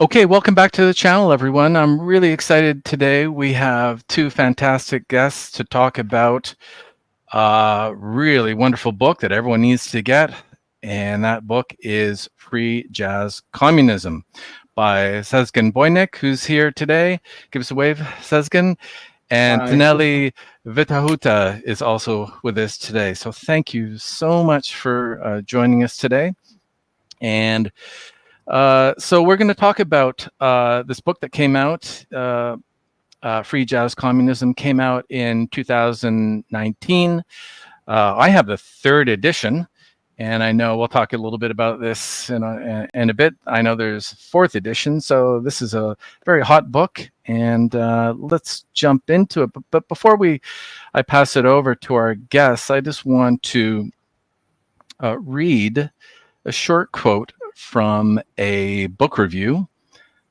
Okay, welcome back to the channel, everyone. I'm really excited today. We have two fantastic guests to talk about a really wonderful book that everyone needs to get. And that book is Free Jazz Communism by Sezgin Buynik, who's here today. Give us a wave, Sezgin. And Hi. Taneli Viitahuhta is also with us today. So thank you so much for joining us today. And so we're going to talk about this book that came out. Free Jazz Communism came out in 2019. I have the third edition, and I know we'll talk a little bit about this in a bit. I know there's fourth edition, so this is a very hot book, and let's jump into it. But before I pass it over to our guests, I just want to read a short quote from a book review,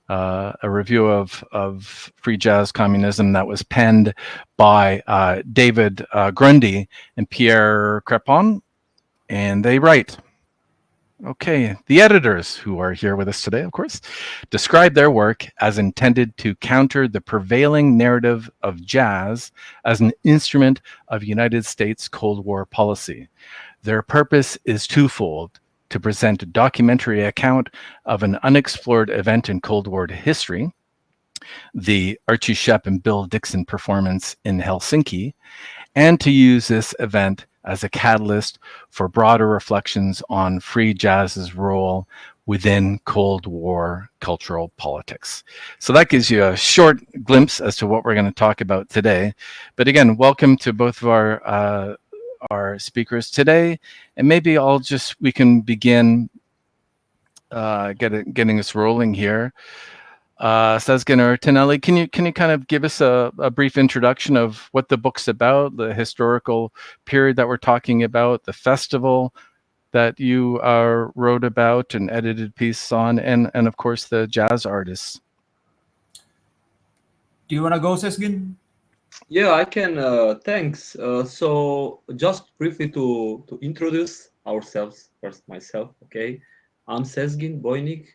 a review of Free Jazz Communism that was penned by David Grundy and Pierre Crepon. And they write, okay, the editors, who are here with us today, of course, describe their work as intended to counter the prevailing narrative of jazz as an instrument of United States Cold War policy. Their purpose is twofold: to present a documentary account of an unexplored event in Cold War history, the Archie Shepp-Bill Dixon performance in Helsinki, and to use this event as a catalyst for broader reflections on free jazz's role within Cold War cultural politics. So that gives you a short glimpse as to what we're going to talk about today. But again, welcome to both of our speakers today, and maybe we can begin getting us rolling here. Sezgin or Taneli, can you kind of give us a brief introduction of what the book's about, the historical period that we're talking about, the festival that you wrote about and edited piece on, and of course the jazz artists? Do you want to go, Sezgin? Yeah, I can. Thanks. So just briefly to introduce ourselves first, myself. Okay, I'm Sezgin Buynik.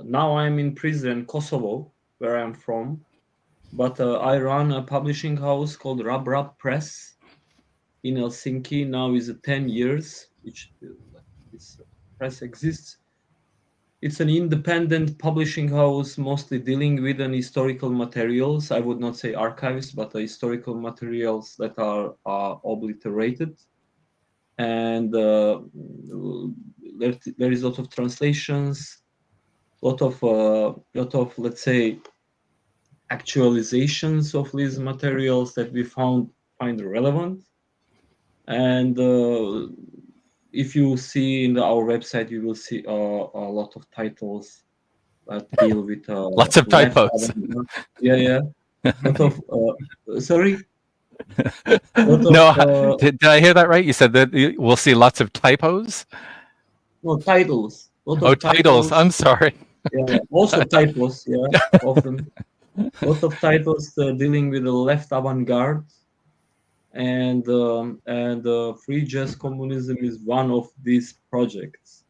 Now I'm in prison, Kosovo, where I'm from. But I run a publishing house called Rub Press in Helsinki. Now is 10 years, which this press exists. It's an independent publishing house, mostly dealing with an historical materials. I would not say archives, but historical materials that are obliterated. And there is a lot of translations, lot of let's say actualizations of these materials that we find relevant. And if you see in our website, you will see a lot of titles that deal with Lots of left typos. yeah lot of sorry lot No, of did I hear that right? You said that we'll see lots of typos? no titles lot Oh, of titles. I'm sorry. yeah, also typos, yeah, often lot of titles dealing with the left avant-garde. And Free Jazz Communism is one of these projects.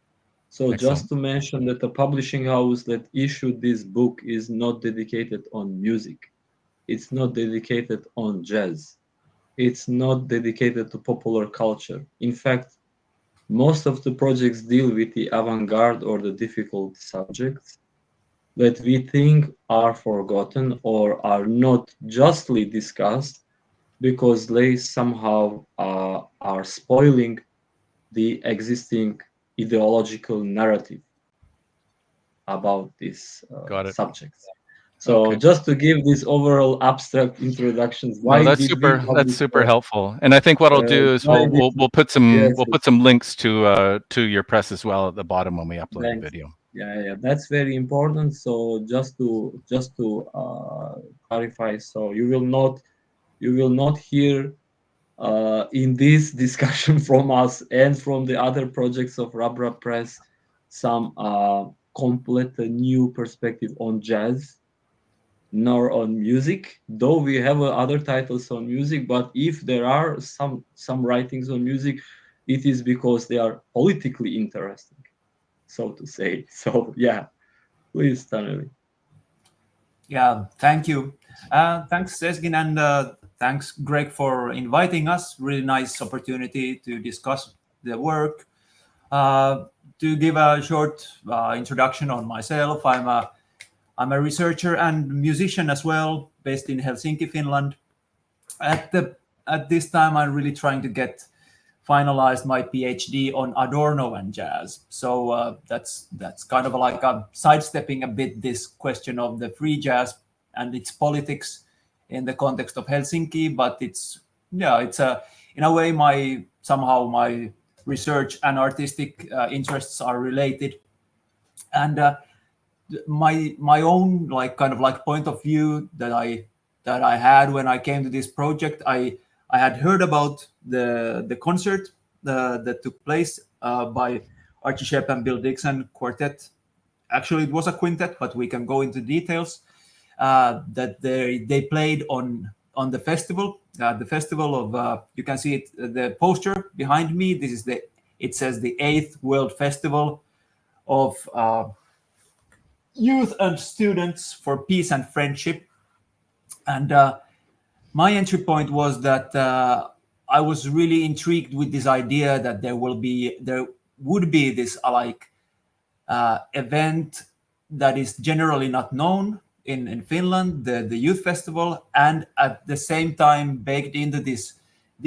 So Excellent. just to mention that the publishing house that issued this book is not dedicated on music. It's not dedicated on jazz. It's not dedicated to popular culture. In fact, most of the projects deal with the avant-garde or the difficult subjects that we think are forgotten or are not justly discussed because they somehow are spoiling the existing ideological narrative about these Got it. subjects. So Okay. just to give this overall abstract introductions, No, why did we that's publish super helpful. And I think what I'll do is why did we'll put some yes, links to your press as well at the bottom when we upload the thanks. video. Yeah, that's very important. So just to clarify, so you will not hear in this discussion from us and from the other projects of Rub Press some complete new perspective on jazz nor on music, though we have other titles on music. But if there are some writings on music, it is because they are politically interesting, so to say. So yeah, Please, Taneli. Yeah, thank you. Thanks, Sezgin, and thanks, Greg, for inviting us. Really nice opportunity to discuss the work. Uh, to give a short introduction on myself, I'm a researcher and musician as well, based in Helsinki, Finland. At the at this time, I'm really trying to get finalized my PhD on Adorno and jazz. So that's kind of like a sidestepping a bit this question of the free jazz and its politics in the context of Helsinki. But it's a in a way my somehow my research and artistic interests are related, and my own like kind of like point of view that I had when I came to this project. I had heard about the concert that took place by Archie Shepp-Bill Dixon Quartet. Actually, it was a quintet, but we can go into details. That they played on the festival. The festival of you can see it the poster behind me. This is the it says the 8th World Festival of Youth and Students for Peace and Friendship. And my entry point was that I was really intrigued with this idea that there would be this event that is generally not known in Finland, the youth festival, and at the same time baked into this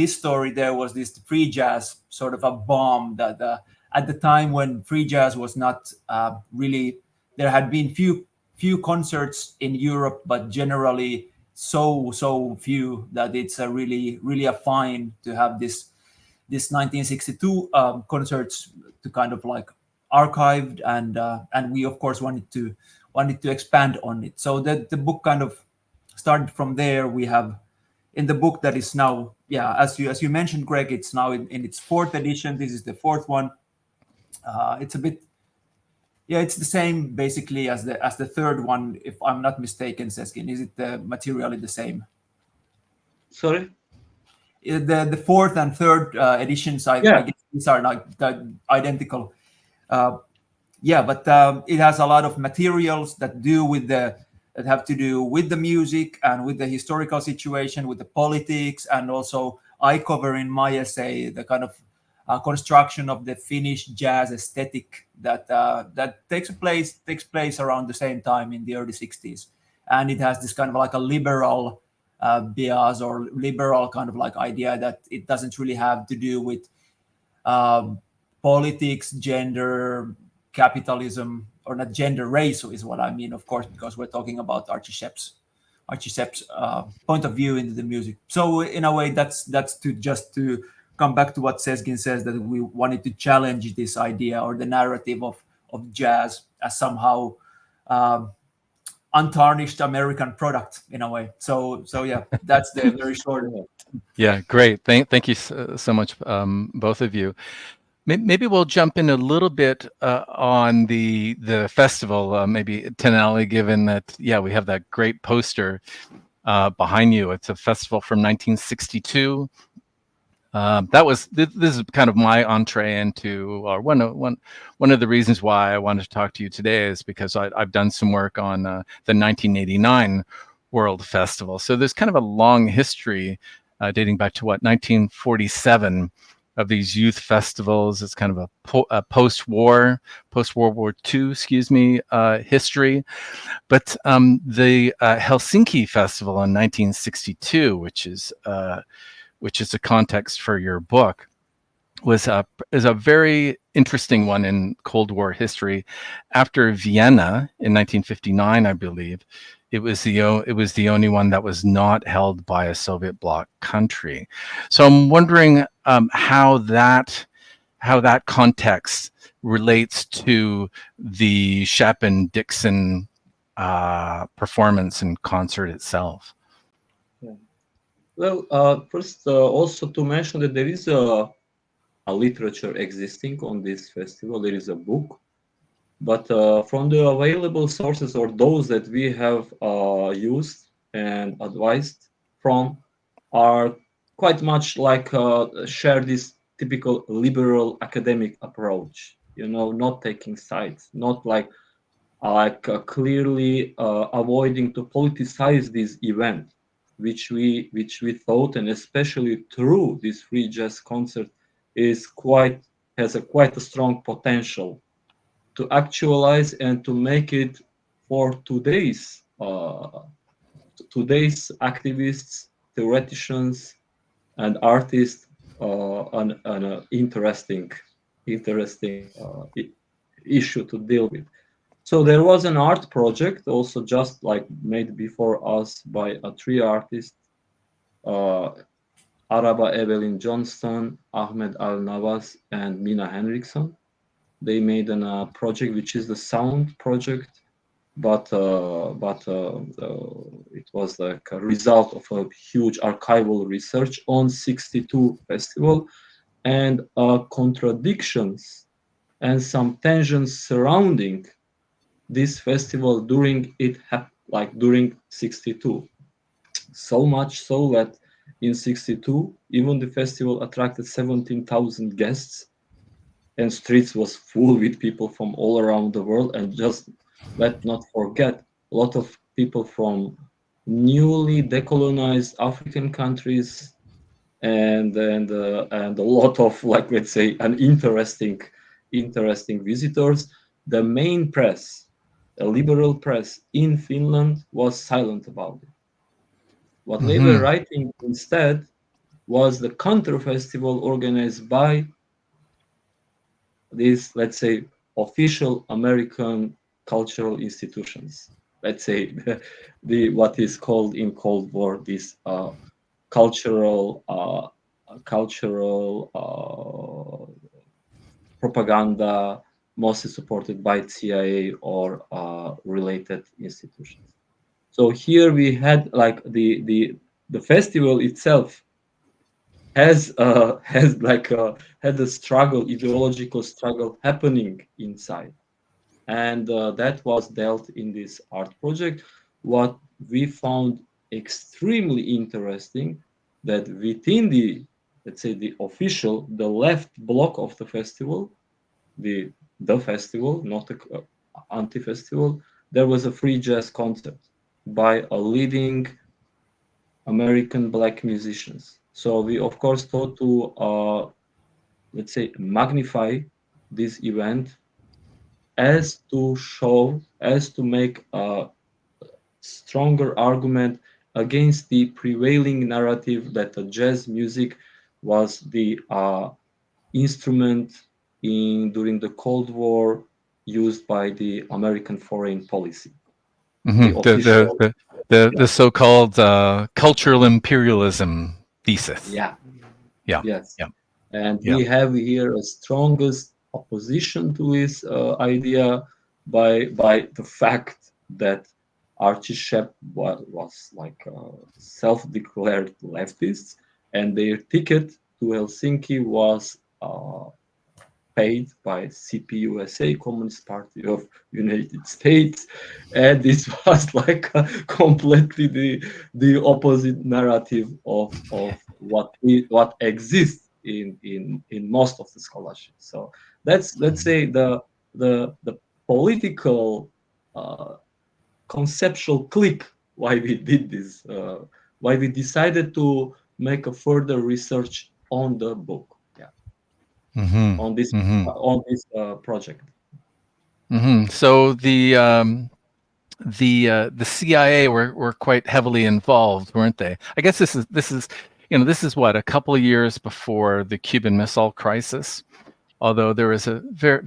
story there was this free jazz sort of a bomb that at the time when free jazz was not really there had been few concerts in Europe, but generally so few that it's a really a fine to have this 1962 concerts to kind of like archived, and we of course wanted to expand on it. So that the book kind of started from there. We have in the book that is now, yeah, as you mentioned, Greg, it's now in its fourth edition. This is the fourth one. It's a bit, yeah, it's the same basically as the third one, if I'm not mistaken, Sezgin. Is it materially the same? Sorry. The fourth and third editions, I Yeah. guess these are like identical. Yeah, but it has a lot of materials that have to do with the music and with the historical situation, with the politics, and also I cover in my essay the kind of construction of the Finnish jazz aesthetic that takes place around the same time in the early 60s, and it has this kind of like a liberal bias or liberal kind of like idea that it doesn't really have to do with politics, gender, capitalism, or not gender, race is what I mean, of course, because we're talking about Archie Shepp's point of view into the music. So in a way, that's to come back to what Sezgin says, that we wanted to challenge this idea or the narrative of jazz as somehow untarnished American product in a way. So yeah, that's the very short. Yeah, great. Thank you so much, both of you. Maybe we'll jump in a little bit on the festival. Maybe Taneli, given that, yeah, we have that great poster behind you. It's a festival from 1962. This is kind of my entree into, or one of the reasons why I wanted to talk to you today is because I've done some work on the 1989 World Festival. So there's kind of a long history dating back to 1947 of these youth festivals. It's kind of a post-World War II, history. But the Helsinki Festival in 1962, which is the context for your book, is a very interesting one in Cold War history. After Vienna in 1959, I believe, it was the only one that was not held by a Soviet bloc country. So I'm wondering how that context relates to the Shepp and Dixon performance and concert itself. Yeah. Well, first, also to mention that there is a literature existing on this festival. There is a book, but from the available sources or those that we have used and advised from are quite much like share this typical liberal academic approach, not taking sides, not like clearly avoiding to politicize this event, which we thought, and especially through this free jazz concert, is quite has a quite a strong potential to actualize and to make it for today's activists, theoreticians, and artists an interesting issue to deal with. So there was an art project also just like made before us by three artists, uh, Araba Evelyn Johnston, Ahmed Al Nawaz, and Mina Henriksson. They made a project which is the sound project, but it was like a result of a huge archival research on 62 festival and contradictions and some tensions surrounding this festival during 62, so much so that in 62 even the festival attracted 17,000 guests and streets was full with people from all around the world. And just let not forget a lot of people from newly decolonized African countries and a lot of, like, let's say, an interesting visitors. The main press, the liberal press in Finland, was silent about it. What they were Hmm. writing instead was the counter festival organized by these, let's say, official American cultural institutions. Let's say the what is called in Cold War these cultural cultural propaganda, mostly supported by CIA or related institutions. So here we had like the festival itself has like had a struggle, ideological struggle happening inside, and that was dealt in this art project. What we found extremely interesting that within the, let's say, the official, the left block of the festival, the festival, not the anti-festival, there was a free jazz concert by a leading American black musicians. So we of course thought to let's say magnify this event as to show, as to make a stronger argument against the prevailing narrative that the jazz music was the instrument in during the Cold War used by the American foreign policy. Hmm. The official, The yeah, so-called cultural imperialism thesis. yeah, Yeah. yes. Yeah. And Yeah. we have here a strongest opposition to this idea by the fact that Archie Shepp was like self-declared leftists, and their ticket to Helsinki was paid by CPUSA, Communist Party of United States, and this was like completely the opposite narrative of what exists in most of the scholarship. So that's, let's say, the political conceptual click why we did this, why we decided to make a further research on the book, yeah, Hmm. on this Hmm. project. Hmm. So the CIA were quite heavily involved, weren't they? I guess this is this is what, a couple of years before the Cuban Missile Crisis. Although there was a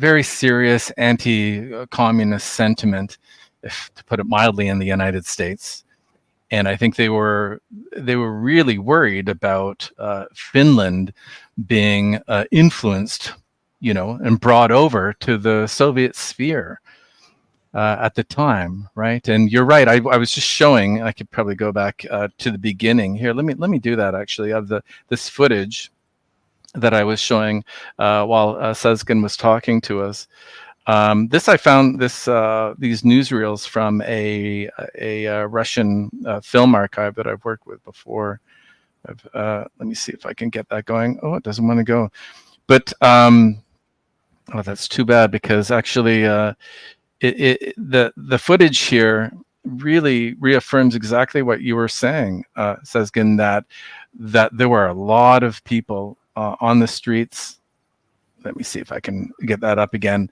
very serious anti-communist sentiment, if to put it mildly, in the United States, and I think they were really worried about Finland being influenced, and brought over to the Soviet sphere at the time, right? And you're right. I was just showing. I could probably go back to the beginning here. Let me do that actually, of this footage that I was showing while Sezgin was talking to us. This I found these newsreels from a Russian film archive that I've worked with before. Let me see if I can get that going. Oh, it doesn't want to go. But oh, that's too bad, because actually the footage here really reaffirms exactly what you were saying, Sezgin, that there were a lot of people on the streets. Let me see if I can get that up again.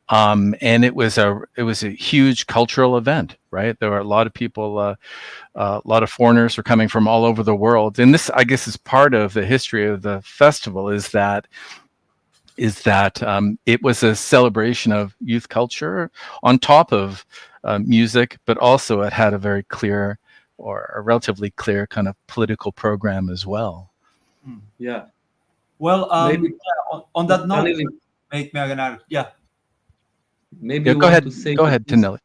And it was a huge cultural event, right? There were a lot of people, a lot of foreigners were coming from all over the world, and this, I guess, is part of the history of the festival. Is that it was a celebration of youth culture on top of music, but also it had a very clear, or a relatively clear, kind of political program as well. Yeah. Well, Maybe on that note, Taneli, yeah. maybe Yeah, you go want ahead. to say Go ahead, Taneli.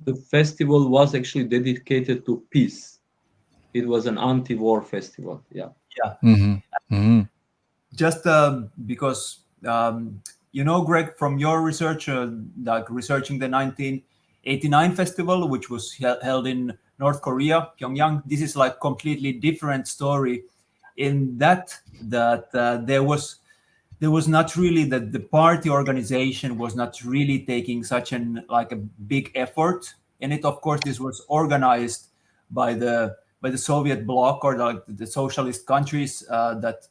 the festival was actually dedicated to peace. It was an anti-war festival. Yeah. Mm-hmm. Mm-hmm. Just because Greg, from your research, like researching the 1989 festival, which was held in North Korea, Pyongyang, this is like completely different story. In that there was not really that the party organization was not really taking such a big effort in it. Of course, this was organized by the Soviet bloc, or the socialist countries that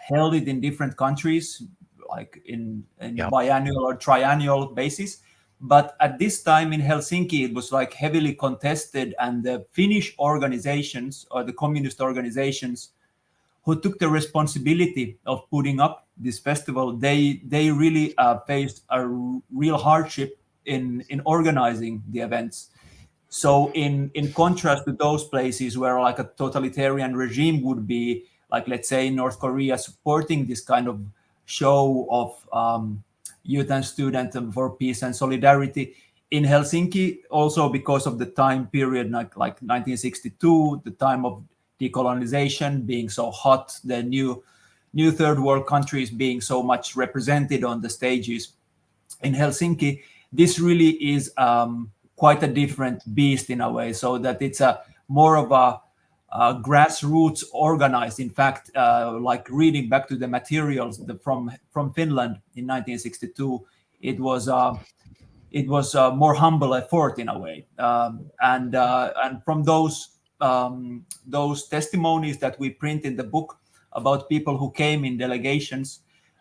held it in different countries, like in Yep. biannual or triennial basis. But at this time in Helsinki, it was like heavily contested, and the Finnish organizations, or the communist organizations, who took the responsibility of putting up this festival, they really faced a real hardship in organizing the events. So in contrast to those places where like a totalitarian regime would be, like, let's say, North Korea, supporting this kind of show of youth and student for peace and solidarity, in Helsinki, also because of the time period, like 1962, the time of decolonization being so hot, the new third world countries being so much represented on the stages in Helsinki, this really is quite a different beast in a way. So that it's a more of a grassroots organized. In fact, like reading back to the materials from Finland in 1962, it was a more humble effort in a way, and from those testimonies that we print in the book about people who came in delegations,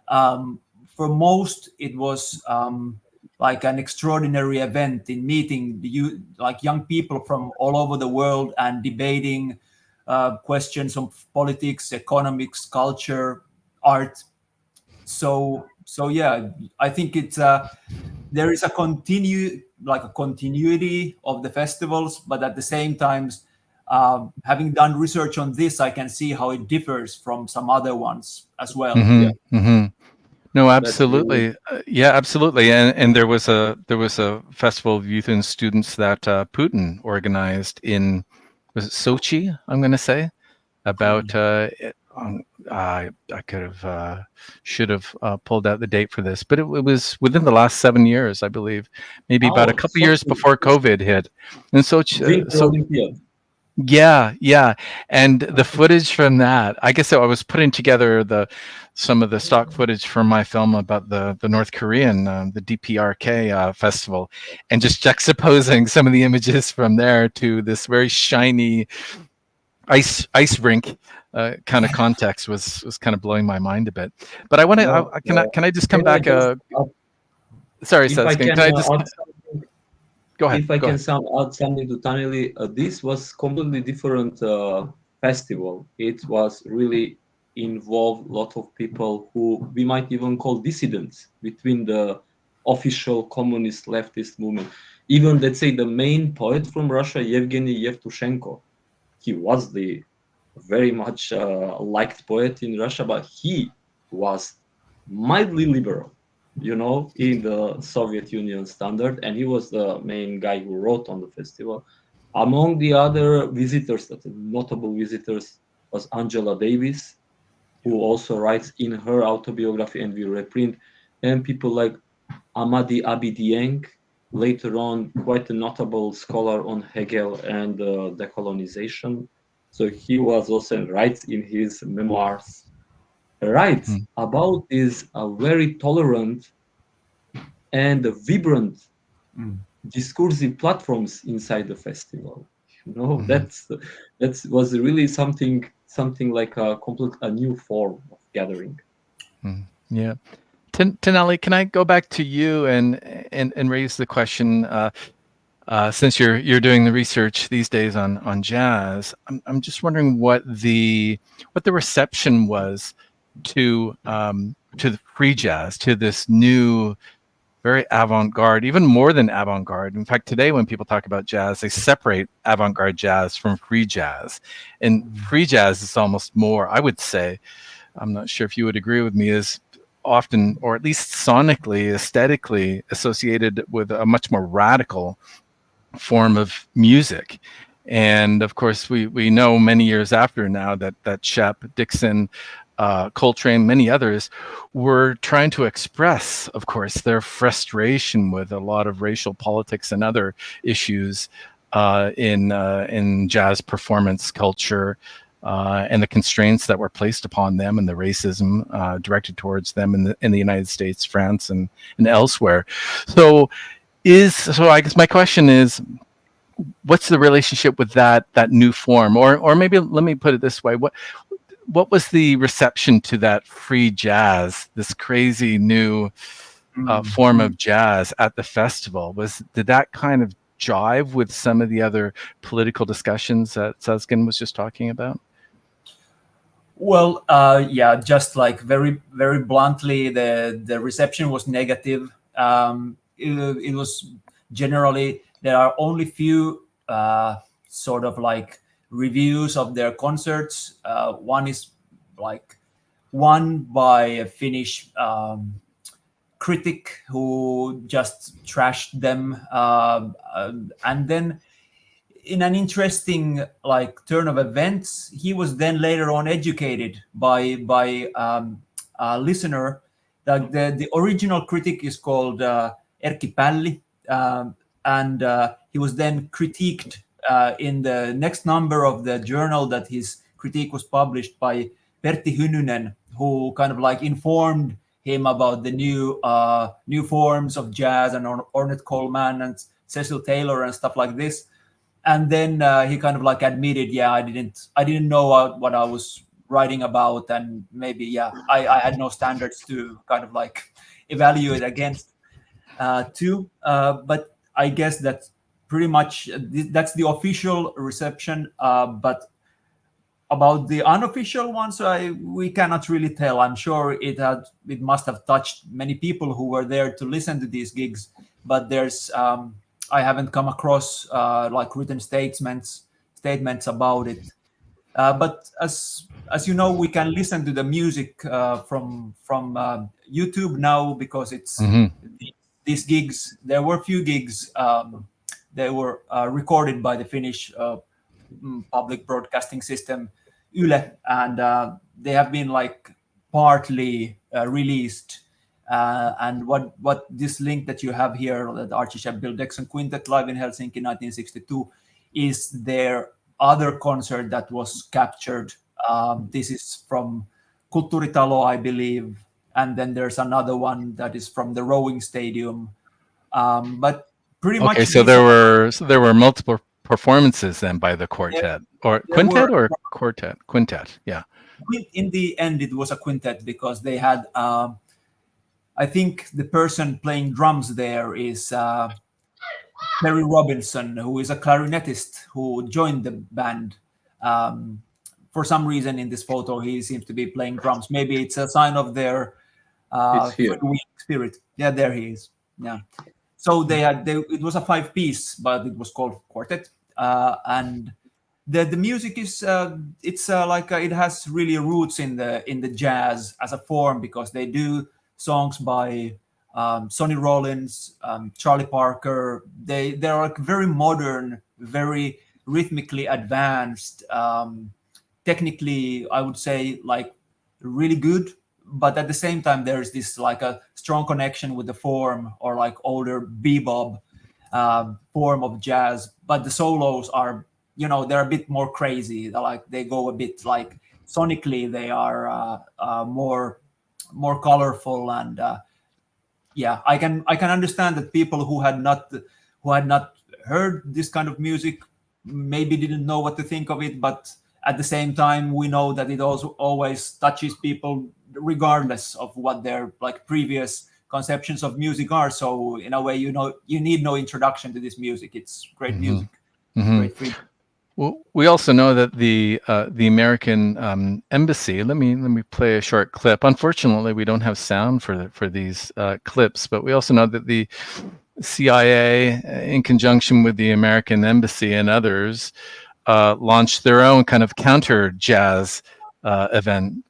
for most it was like an extraordinary event in meeting like young people from all over the world and debating questions of politics, economics, culture, art. So yeah, I think it's there is a continuity of the festivals, but at the same time, having done research on this, I can see how it differs from some other ones as well. Mm-hmm. Yeah. Mm-hmm. No, That's really absolutely. Yeah, absolutely. And there was a festival of youth and students that Putin organized in, was it Sochi? I'm going to say about. I could have should have pulled out the date for this, but it was within the last 7 years, I believe, maybe about a couple years before COVID hit. And Sochi, Winter Olympiad. yeah, and the footage from that, I guess I was putting together some of the stock footage from my film about the North Korean, the DPRK festival, and just juxtaposing some of the images from there to this very shiny ice rink kind of context was kind of blowing my mind a bit. But I want to, can I just come back? Sorry, if I Sezgin, can can I just add something, go ahead? if I Go can ahead. add something to Taneli, this was completely different festival. It was really involved a lot of people who we might even call dissidents between the official communist leftist movement. Even, let's say, the main poet from Russia, Yevgeny Yevtushenko, he was the very much liked poet in Russia, but he was mildly liberal, in the Soviet Union standard, and he was the main guy who wrote on the festival. Among the other visitors, that notable visitors, was Angela Davis, who also writes in her autobiography, and we reprint, and people like Amadi Abidieng, later on quite a notable scholar on Hegel and decolonization. So he was also writes in his memoirs, writes about this very tolerant and the vibrant Mm. discursive platforms inside the festival. Mhm. That was really something like a new form of gathering. Yeah. Taneli, can I go back to you and raise the question? Since you're doing the research these days on jazz, I'm just wondering what the reception was to the free jazz, to this new, very avant-garde, even more than avant-garde. In fact, today when people talk about jazz, they separate avant-garde jazz from free jazz, and free jazz is almost more, I would say, I'm not sure if you would agree with me, is often, or at least sonically, aesthetically, associated with a much more radical form of music. And of course, we know many years after now that Shepp, Dixon, Coltrane, many others were trying to express, of course, their frustration with a lot of racial politics and other issues in jazz performance culture, and the constraints that were placed upon them, and the racism directed towards them in the United States, France, and elsewhere. So I guess my question is, what's the relationship with that new form, or maybe let me put it this way: what was the reception to that free jazz, this crazy new form of jazz at the festival? Did that kind of jive with some of the other political discussions that Sezgin was just talking about? Well, yeah, just like very, very bluntly, the reception was negative. It was generally, there are only few sort of like reviews of their concerts. One is like one by a Finnish critic who just trashed them, and then in an interesting like turn of events, he was then later on educated by a listener. The original critic is called Erkki Pälli, and he was then critiqued in the next number of the journal that his critique was published by Pertti Hynynen, who kind of like informed him about the new forms of jazz, and Ornette Coleman and Cecil Taylor and stuff like this. And then he kind of like admitted, yeah, I didn't know what I was writing about, and maybe, yeah, I had no standards to kind of like evaluate against too. But I guess that's pretty much, that's the official reception. But about the unofficial ones, we cannot really tell. I'm sure it must have touched many people who were there to listen to these gigs, but there's I haven't come across like written statements about it. But as you know, we can listen to the music from YouTube now, because it's these gigs. There were few gigs. They were recorded by the Finnish public broadcasting system Yle, and they have been like partly released. And what this link that you have here, that Archie Shepp-Bill Dixon Quintet live in Helsinki 1962, is their other concert that was captured. This is from Kulttuuritalo, I believe, and then there's another one that is from the rowing stadium. But pretty much. Okay, so there were multiple performances then by the quartet, or quintet, or quartet? Quintet, yeah. In the end, it was a quintet, because they had. I think the person playing drums there is Terry Robinson, who is a clarinetist who joined the band. For some reason, in this photo, he seems to be playing drums. Maybe it's a sign of their spirit. Yeah, there he is. Yeah. So it was a 5-piece, but it was called quartet, and the music is it's like it has really roots in the jazz as a form, because they do songs by Sonny Rollins, Charlie Parker. They're like very modern, very rhythmically advanced, technically, I would say, like really good. But at the same time, there's this like a strong connection with the form, or like older bebop form of jazz. But the solos are, they're a bit more crazy. They go a bit like sonically, they are more colorful, and yeah, I can understand that people who had not heard this kind of music maybe didn't know what to think of it, but at the same time we know that it also always touches people regardless of what their like previous conceptions of music are. So in a way, you need no introduction to this music. It's great music, great freedom. Well, we also know that the American embassy. Let me play a short clip. Unfortunately, we don't have sound for these clips, but we also know that the CIA, in conjunction with the American embassy and others, launched their own kind of counter jazz event.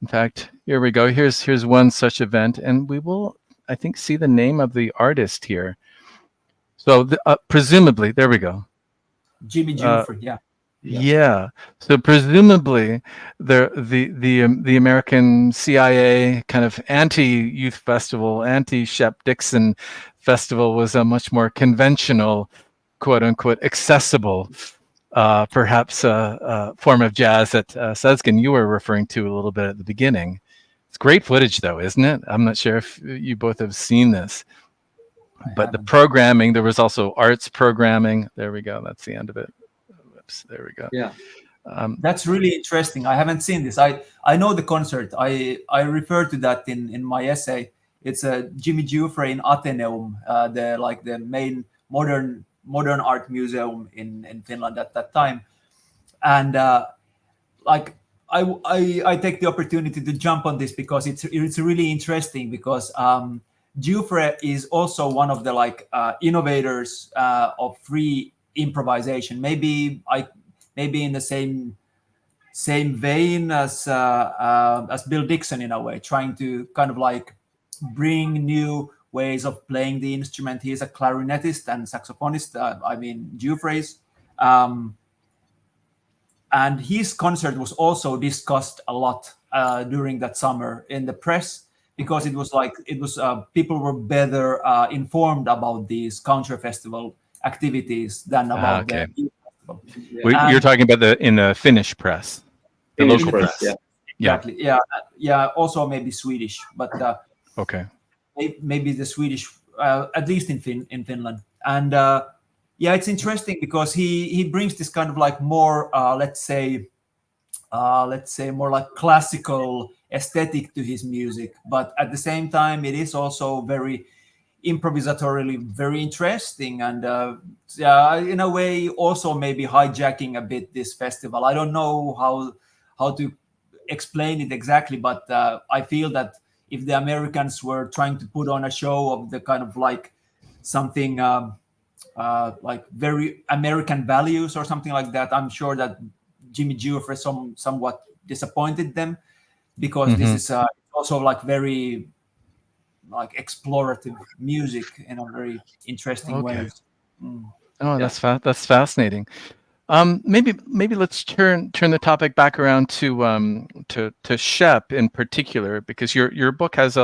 In fact, here we go. Here's one such event, and we will, I think, see the name of the artist here. So presumably, there we go. Jimmy Giuffre, yeah. Yeah. So presumably, the American CIA kind of anti-Youth Festival, anti-Shepp-Dixon Festival was a much more conventional, quote unquote, accessible, perhaps form of jazz that Sezgin, you were referring to a little bit at the beginning. It's great footage, though, isn't it? I'm not sure if you both have seen this. But the programming, there was also arts programming. There we go. That's the end of it. Oops, there we go. Yeah. That's really interesting. I haven't seen this. I know the concert. I referred to that in my essay. It's a Jimmy Giuffre in Atheneum, the main modern art museum in Finland at that time. And I take the opportunity to jump on this because it's really interesting because Giuffre is also one of the innovators of free improvisation. Maybe in the same vein as Bill Dixon in a way, trying to kind of like bring new ways of playing the instrument. He is a clarinetist and saxophonist. Giuffre's. And his concert was also discussed a lot during that summer in the press, because it was people were better informed about these counter festival activities than about the youth festival. Yeah. You're talking about in the Finnish press, the local press. Yeah. Exactly. Yeah. Also maybe Swedish, but okay. Maybe the Swedish, at least in Finland. And it's interesting because he brings this kind of like more, let's say more like classical aesthetic to his music, but at the same time it is also very improvisatorily very interesting, and in a way also maybe hijacking a bit this festival. I don't know how to explain it exactly, but I feel that if the Americans were trying to put on a show of the kind of like something like very American values or something like that, I'm sure that Jimmy Giuffre somewhat disappointed them, because this is also like very like explorative music in a very interesting way. That's fascinating. Maybe let's turn the topic back around to Shepp in particular, because your book has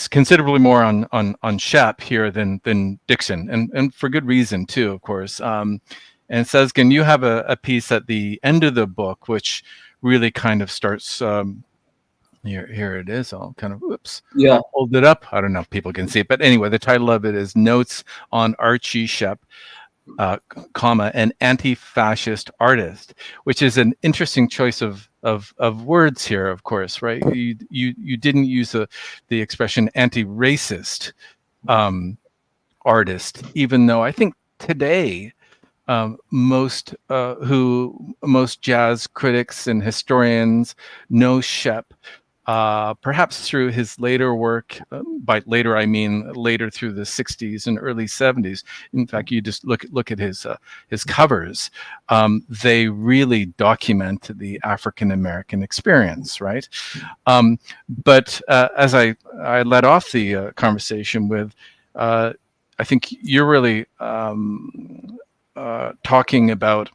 considerably more on Shepp here than Dixon, and for good reason too, of course. And Sezgin, you have a piece at the end of the book which really kind of starts. Here it is. I'll kind of hold it up. I don't know if people can see it, but anyway, the title of it is "Notes on Archie Shepp, an anti-fascist artist," which is an interesting choice of words here, of course, right? You didn't use the expression anti-racist artist, even though I think today most jazz critics and historians know Shepp perhaps through his later work. By later, I mean later through the 60s and early 70s. In fact, you just look at his covers. They really document the African American experience, right? But as I led off the conversation with, I think you're really talking about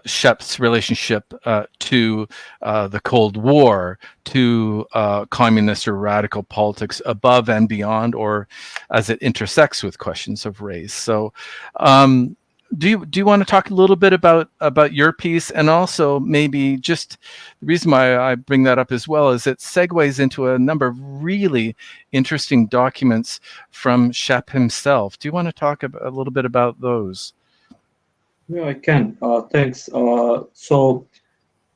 Shepp's relationship to the Cold War, to communist or radical politics above and beyond, or as it intersects with questions of race. So do you want to talk a little bit about your piece, and also maybe just the reason why I bring that up as well is it segues into a number of really interesting documents from Shepp himself. Do you want to talk a little bit about those? Yeah, I can. Thanks. So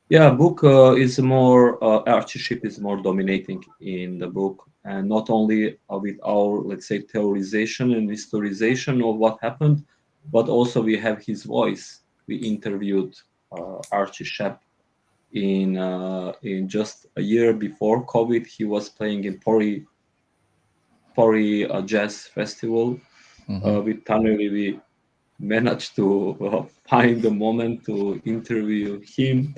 yeah, book is more Archie Shepp is more dominating in the book, and not only with our, let's say, theorization and historization of what happened, but also we have his voice. We interviewed Archie Shepp in just a year before COVID. He was playing in Pori Jazz Festival Mm-hmm. with Taneli. We managed to find the moment to interview him.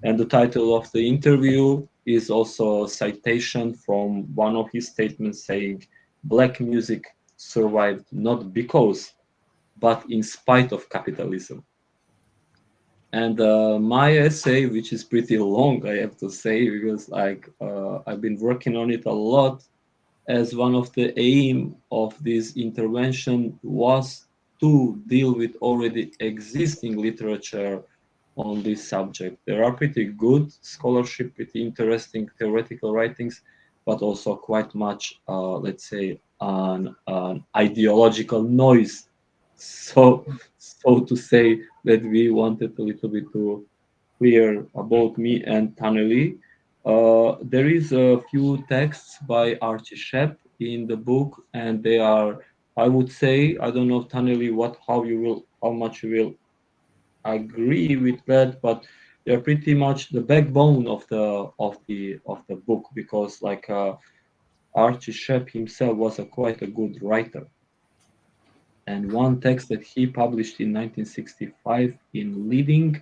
And the title of the interview is also a citation from one of his statements saying, "Black music survived not because, but in spite of capitalism." And my essay, which is pretty long, I have to say, because I've been working on it a lot, as one of the aim of this intervention was to deal with already existing literature on this subject. There are pretty good scholarship, pretty interesting theoretical writings, but also quite much, let's say, an ideological noise. So to say, that we wanted a little bit to clear about me and Taneli. There is a few texts by Archie Shepp in the book, and they are, I would say, I don't know, Taneli, how much you will agree with that, but they're pretty much the backbone of the book, because Archie Shepp himself was quite a good writer. And one text that he published in 1965 in leading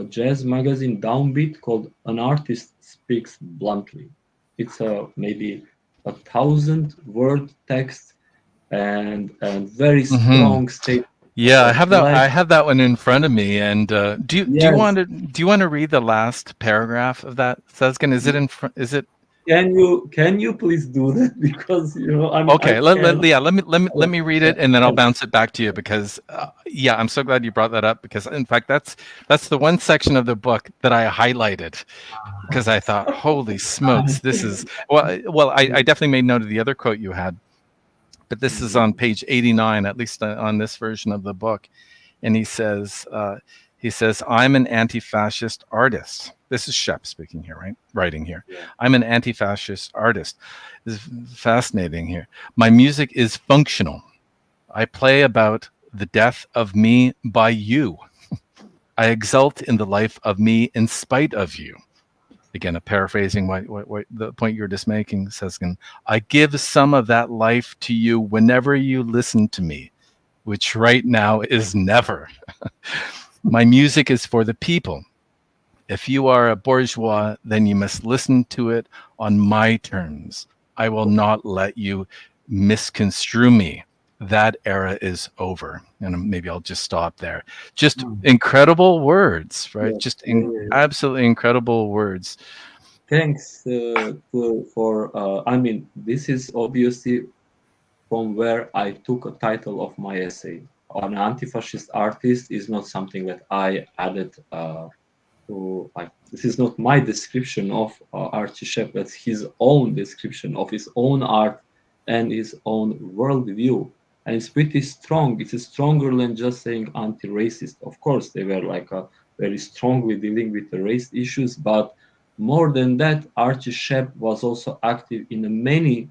jazz magazine Downbeat called "An Artist Speaks Bluntly." It's a maybe 1,000-word text, and very Mm-hmm. strong statement of Yeah, I a have that. black. I have that one in front of me. And Yes. do you want to read the last paragraph of that, Sezgin? Is it in front? Is it Can you please do that? Because I okay? can. Yeah, let me read Yeah, it, and then I'll yeah. bounce it back to you because yeah, I'm so glad you brought that up because in fact that's the one section of the book that I highlighted because I thought, holy smokes, this is I definitely made note of the other quote you had, but this is on page 89, at least on this version of the book. And he says, I'm an anti-fascist artist. This is Shepp speaking here, right? Writing here. Yeah. I'm an anti-fascist artist. This is fascinating here. My music is functional. I play about the death of me by you. I exult in the life of me in spite of you. Again, paraphrasing what the point you're just making, Sezgin. I give some of that life to you whenever you listen to me, which right now is never. My music is for the people. If you are a bourgeois, then you must listen to it on my terms. I will not let you misconstrue me. That era is over. And maybe I'll just stop there. Just incredible words, right? Yes. Just Yeah, yeah, yeah. absolutely incredible words. Thanks for. I mean, this is obviously from where I took a title of my essay. An anti-fascist artist is not something that I added to. This is not my description of Archie Shepp. That's his own description of his own art and his own worldview. And it's pretty strong. It's stronger than just saying anti-racist. Of course, they were very strongly dealing with the race issues, but more than that, Archie Shepp was also active in many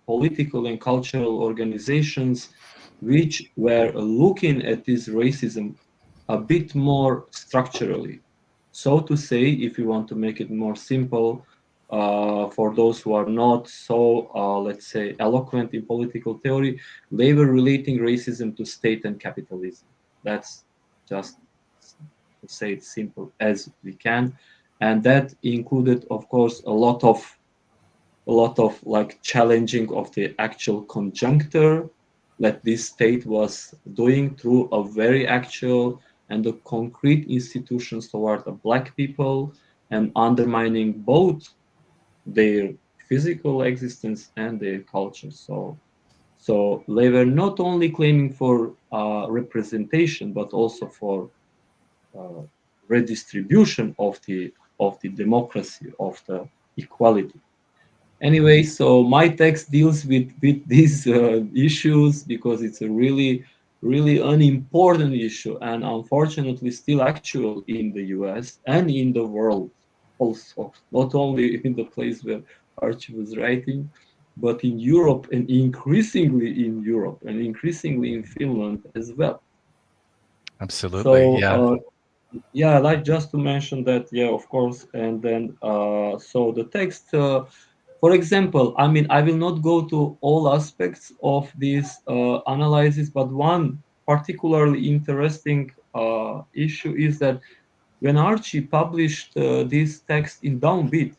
political and cultural organizations which were looking at this racism a bit more structurally. So to say, if you want to make it more simple, for those who are not so, let's say, eloquent in political theory, they were relating racism to state and capitalism. That's just to say it simple as we can. And that included, of course, a lot of like challenging of the actual conjuncture that this state was doing through a very actual and the concrete institutions toward the black people, and undermining both their physical existence and their culture. So So they were not only claiming for representation, but also for uh, redistribution of the democracy, of the equality. Anyway, so my text deals with these issues because it's a really an important issue, and unfortunately still actual in the US and in the world also, not only in the place where Archie was writing, but in Europe, and increasingly in Europe, and increasingly in Finland as well. Absolutely. So Yeah. yeah, I like just to mention that, yeah, of course. And then so the text, for example, I mean, I will not go to all aspects of this analysis, but one particularly interesting issue is that when Archie published this text in Downbeat,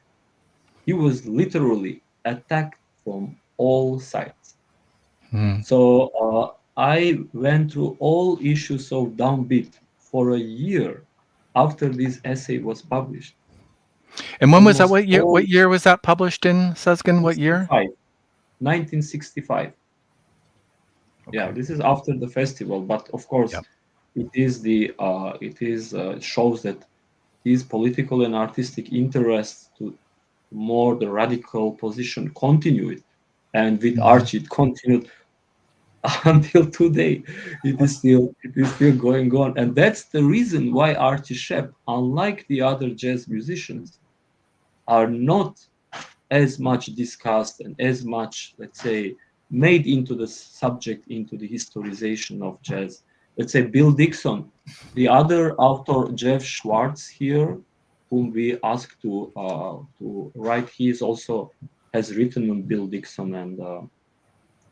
he was literally attacked from all sides. Mm. So I went through all issues of Downbeat for a year after this essay was published. And when was that? Almost all What year was that published in, Sezgin? What year? 65, 1965. Yeah, Okay. this is after the festival, but of course, Yep. it shows that his political and artistic interests to more the radical position continued, and with Mhm. Archie it continued until today. It is still going on, and that's the reason why Archie Shepp, unlike the other jazz musicians, are not as much discussed and as much, let's say, made into the subject, into the historization of jazz. Let's say Bill Dixon, the other author, Jeff Schwartz here, whom we asked to write. He is also has written on Bill Dixon,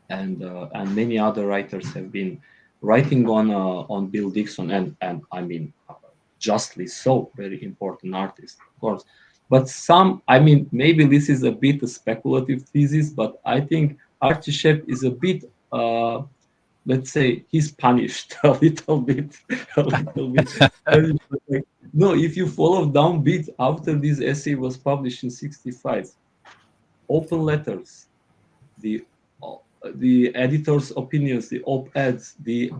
and many other writers have been writing on Bill Dixon, and I mean, justly so, very important artist, of course. But some, I mean, maybe this is a bit a speculative thesis, but I think Archie Shepp is a bit, let's say, he's punished a little bit, a little bit. Like, no, if you follow Downbeat after this essay was published in '65, open letters, the the editor's opinions, the op-eds, the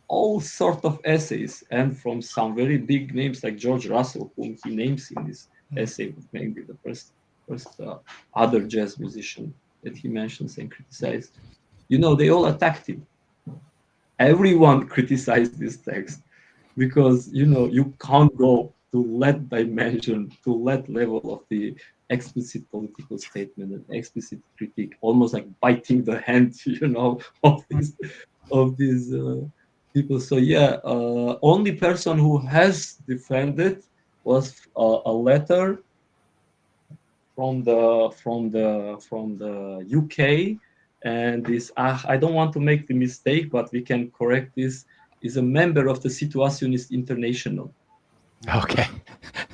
all sort of essays, and from some very big names like George Russell, whom he names in this essay, maybe the first other jazz musician that he mentions and criticized. You know, they all attacked him. Everyone criticized this text because you can't go to that dimension, to that level of the explicit political statement and explicit critique, almost like biting the hand, of these people. So yeah, only person who has defended was a letter from the UK, and this I don't want to make the mistake, but we can correct this. Is a member of the Situationist International. Okay.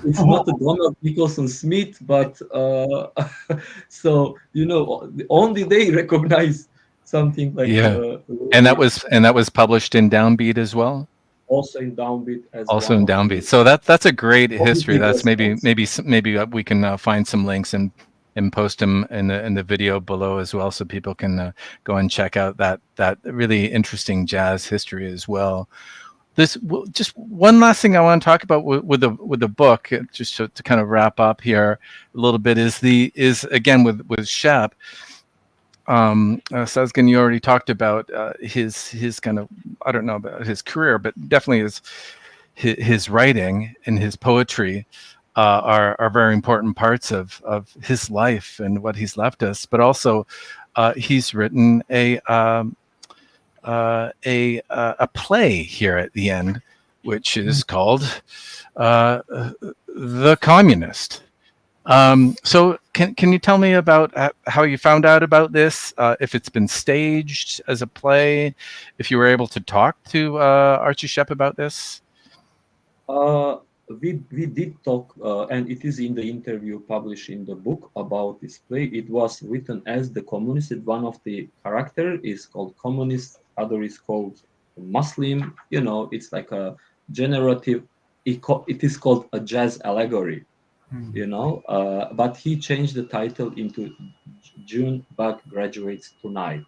It's not a Donald Nicholson Smith, but so only they recognize something like Yeah. And that was published in Downbeat as well. also in Downbeat as Also one in of Downbeat. the So that's a great history. positive That's response. maybe we can find some links and post them in the video below as well, so people can go and check out that really interesting jazz history as well. Just one last thing I want to talk about with the book, just to kind of wrap up here a little bit, is again with Shepp. Sezgin, you already talked about his kind of, I don't know about his career, but definitely his writing and his poetry are very important parts of his life and what he's left us. But also, he's written a play here at the end, which is called The Communist. So can you tell me about how you found out about this? If it's been staged as a play, if you were able to talk to Archie Shepp about this? Uh, we did talk, and it is in the interview published in the book about this play. It was written as the communist. One of the character is called communist, other is called Muslim. It's like a generative. It is called a jazz allegory. But he changed the title into June Bug Graduates Tonight.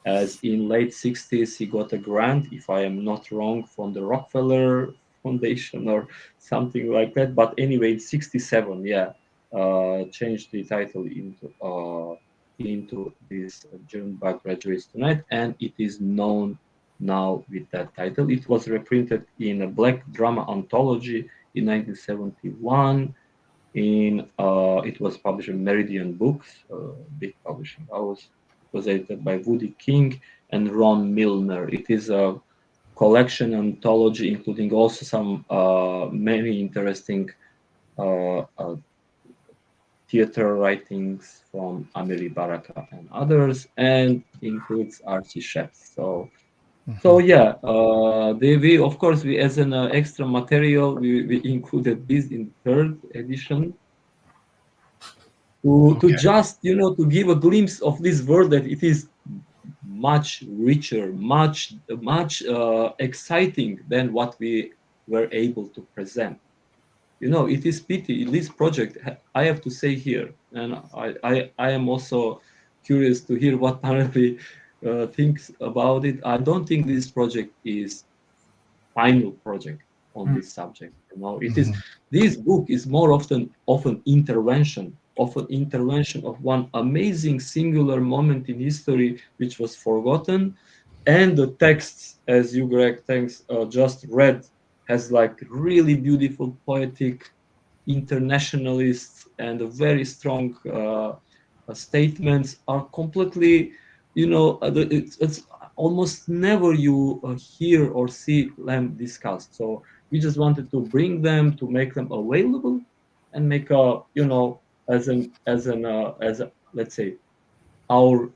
as in late 60s he got a grant, if I am not wrong, from the Rockefeller Foundation or something like that. But anyway, in 67, yeah, changed the title into this German Bach Graduates Tonight, and it is known now with that title. It was reprinted in a Black Drama Anthology in 1971. It was published in Meridian Books, big publishing house. It was edited by Woody King and Ron Milner. It is a collection anthology, including also some many interesting uh, uh, theater writings from Amelie Baraka and others, and includes Archie Shepp. So yeah, we of course we as an extra material we included this in third edition to Okay. just to give a glimpse of this world, that it is much richer, much exciting than what we were able to present. It is pity in this project. I have to say here, and I am also curious to hear what Taneli thinks about it. I don't think this project is final project on this subject. It is, Mhm. this book is more often intervention of one amazing singular moment in history which was forgotten, and the texts, as you, Greg, thanks, just read, has like really beautiful poetic internationalists and a very strong statements are completely, it's almost never you hear or see them discussed. So we just wanted to bring them, to make them available, and make a, as a, let's say, our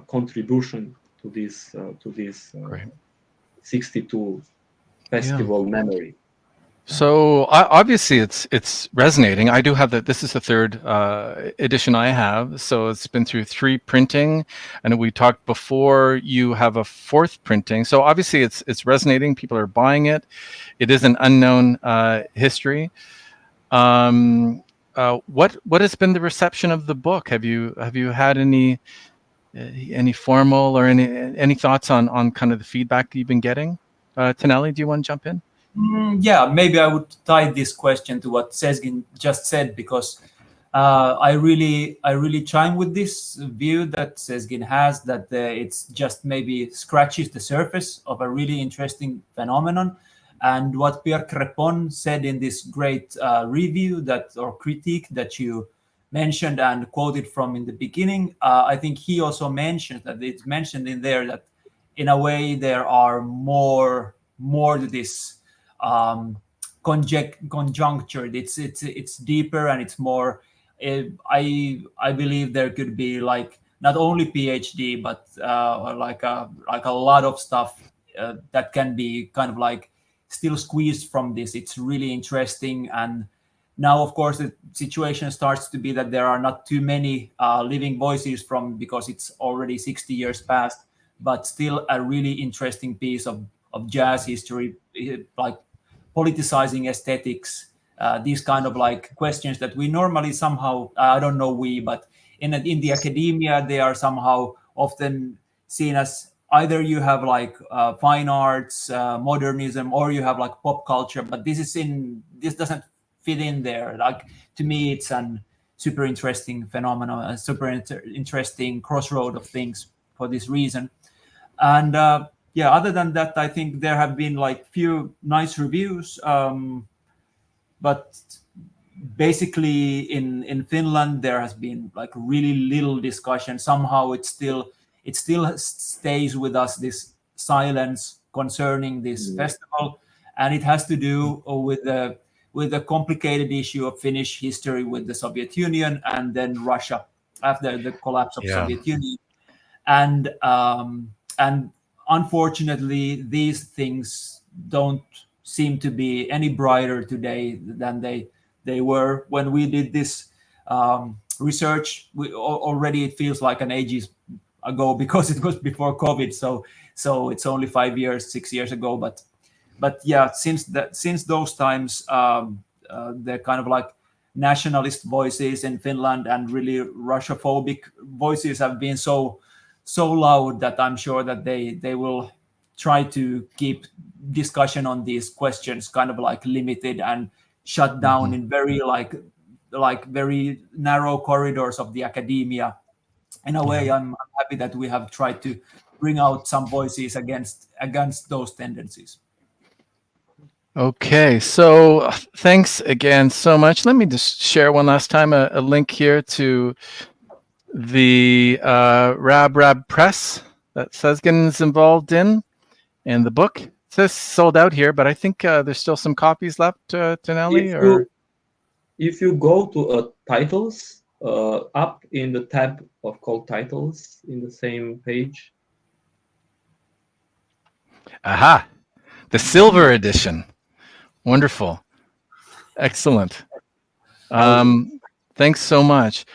contribution to this Great. 62 Yeah. festival memory. So obviously it's resonating. I do have that. This is the third edition I have. So it's been through 3 printing, and we talked before. You have a 4th printing. So obviously it's resonating. People are buying it. It is an unknown history. What has been the reception of the book? Have you had any formal or any thoughts on kind of the feedback that you've been getting? Taneli, do you want to jump in? Yeah, maybe I would tie this question to what Sezgin just said, because I really chime with this view that Sezgin has, that it's just maybe scratches the surface of a really interesting phenomenon. And what Pierre Crepon said in this great review or critique that you mentioned and quoted from in the beginning, I think he also mentioned that it's mentioned in there that in a way there are more to this conjuncture. It's deeper and it's more. I believe there could be like not only PhD but like a lot of stuff that can be kind of like still squeezed from this. It's really interesting. And now of course the situation starts to be that there are not too many living voices from, because it's already 60 years past, but still a really interesting piece of jazz history, like politicizing aesthetics, these kind of like questions that we normally somehow, I don't know but in the academia they are somehow often seen as either you have like fine arts, modernism, or you have like pop culture, but this doesn't fit in there. Like, to me it's an super interesting phenomenon, a super interesting crossroad of things for this reason. And yeah, other than that, I think there have been like few nice reviews, but basically in Finland there has been like really little discussion. Somehow it still stays with us, this silence concerning this festival, and it has to do with the complicated issue of Finnish history with the Soviet Union and then Russia after the collapse of Yeah. Soviet Union. And unfortunately these things don't seem to be any brighter today than they were when we did this research. Already it feels like an ages ago because it was before COVID, so it's only 5 years, 6 years ago. But yeah, since those times, the kind of like nationalist voices in Finland and really Russophobic voices have been so loud that I'm sure that they will try to keep discussion on these questions kind of like limited and shut down in very like very narrow corridors of the academia. In a way, I'm happy that we have tried to bring out some voices against those tendencies. Okay, so thanks again so much. Let me just share one last time a link here to the Rab Press that Sezgin's involved in, and the book. It says sold out here, but I think there's still some copies left, Taneli. If you go to titles, up in the tab of called titles in the same page. Aha, the silver edition. Wonderful. Excellent. Thanks so much.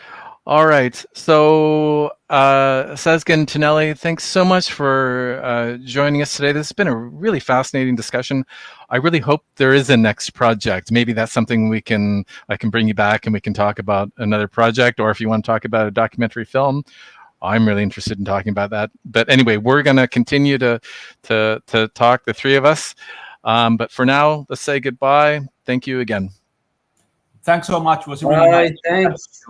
All right. So, Sezgin Taneli, thanks so much for joining us today. This has been a really fascinating discussion. I really hope there is a next project. Maybe that's something I can bring you back and we can talk about another project, or if you want to talk about a documentary film, I'm really interested in talking about that. But anyway, we're going to continue to talk, the three of us. But for now, let's say goodbye. Thank you again. Thanks so much. It was really nice. Thanks.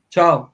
Ciao.